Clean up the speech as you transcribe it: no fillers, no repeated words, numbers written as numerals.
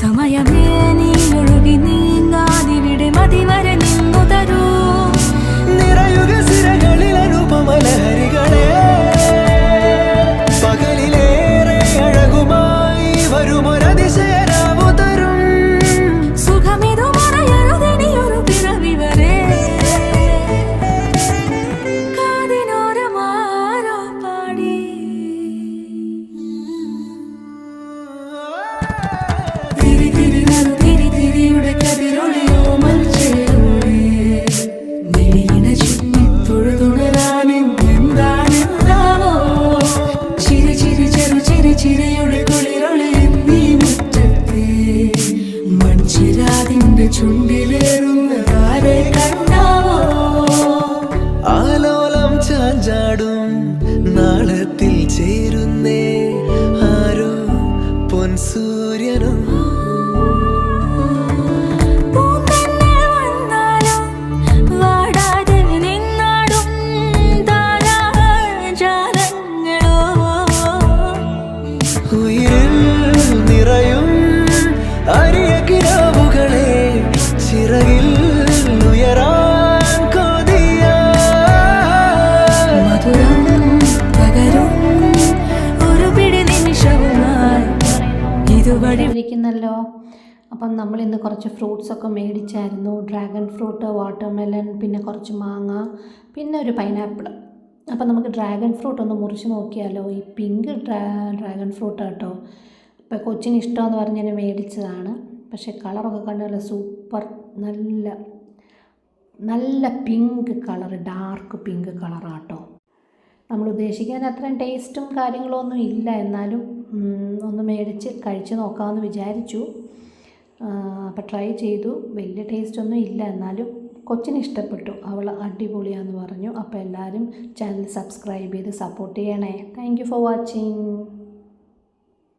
സമയമേ നീ ഒഴുകി നീങ്ങാതിവിടെ മതിവരെ നിന്നു തരൂ നിറയുക സിരകളിൽ അനുപമലഹരികളെ പകലിലേറെ അഴകുമായി വരുമൊരതിശയരാവു തരും സുഖമിതു മറയരുതിനിയൊരു പിറവി വരെ കാതിനോരമാരോ പാടി തിരി തിരി നറു തിരി തിരിയുടെ കതിരൊളിയോ മൽച്ചേരുളേ മിഴിയിണ ചുറ്റി തൊഴുതുണരാനും എന്താണെന്താവോ ചിരി ചിരി ചെറു ചിരി ചിരിയുടെ കുളിരൊളി നീ മുറ്റത്തെ മൺചിരാതിന്റെ ചുണ്ടിലേറുന്നതാരെ കണ്ടാവോ ആലോലം ചാഞ്ചാടും നാളത്തിൽ ചേരുന്നേ ആരോ പൊൻസൂര്യനും പൂന്തന്നെ വന്നാലും വാടാതെ നിന്നാടും താരാജാലങ്ങളോ ഉയിരിൽ നിറയും അരിയ കിനാവുകളെ ചിറകിൽ ഉയരാൻ കൊതിയാ മധുരം പകരും ഒരു പിടി നിമിഷവുമായി ഇതുവഴി ഇരിക്കുന്നല്ലോ. അപ്പം നമ്മൾ ഇന്ന് കുറച്ച് ഫ്രൂട്ട്സൊക്കെ മേടിച്ചായിരുന്നു. ഡ്രാഗൺ ഫ്രൂട്ട്, വാട്ടർമെലൺ, പിന്നെ കുറച്ച് മാങ്ങ, പിന്നെ ഒരു പൈനാപ്പിൾ. അപ്പം നമുക്ക് ഡ്രാഗൺ ഫ്രൂട്ട് ഒന്ന് മുറിച്ച് നോക്കിയാലോ. ഈ പിങ്ക് ഡ്രാഗൺ ഫ്രൂട്ട് കേട്ടോ. ഇപ്പം കൊച്ചിന് ഇഷ്ടമെന്ന് പറഞ്ഞ് ഞാൻ മേടിച്ചതാണ്. പക്ഷേ കളറൊക്കെ കണ്ടല്ലോ, സൂപ്പർ, നല്ല നല്ല പിങ്ക് കളർ, ഡാർക്ക് പിങ്ക് കളറാട്ടോ. നമ്മൾ ഉദ്ദേശിക്കാൻ അത്രയും ടേസ്റ്റും കാര്യങ്ങളും ഒന്നും ഇല്ല, എന്നാലും ഒന്ന് മേടിച്ച് കഴിച്ച് നോക്കാമെന്ന് വിചാരിച്ചു. അപ്പോൾ ട്രൈ ചെയ്തു. വലിയ ടേസ്റ്റൊന്നും ഇല്ല, എന്നാലും കൊച്ചിന് ഇഷ്ടപ്പെട്ടു. അവൾ അടിപൊളിയാന്ന് പറഞ്ഞു. അപ്പോൾ എല്ലാവരും ചാനൽ സബ്സ്ക്രൈബ് ചെയ്ത് സപ്പോർട്ട് ചെയ്യണേ. Thank you for watching.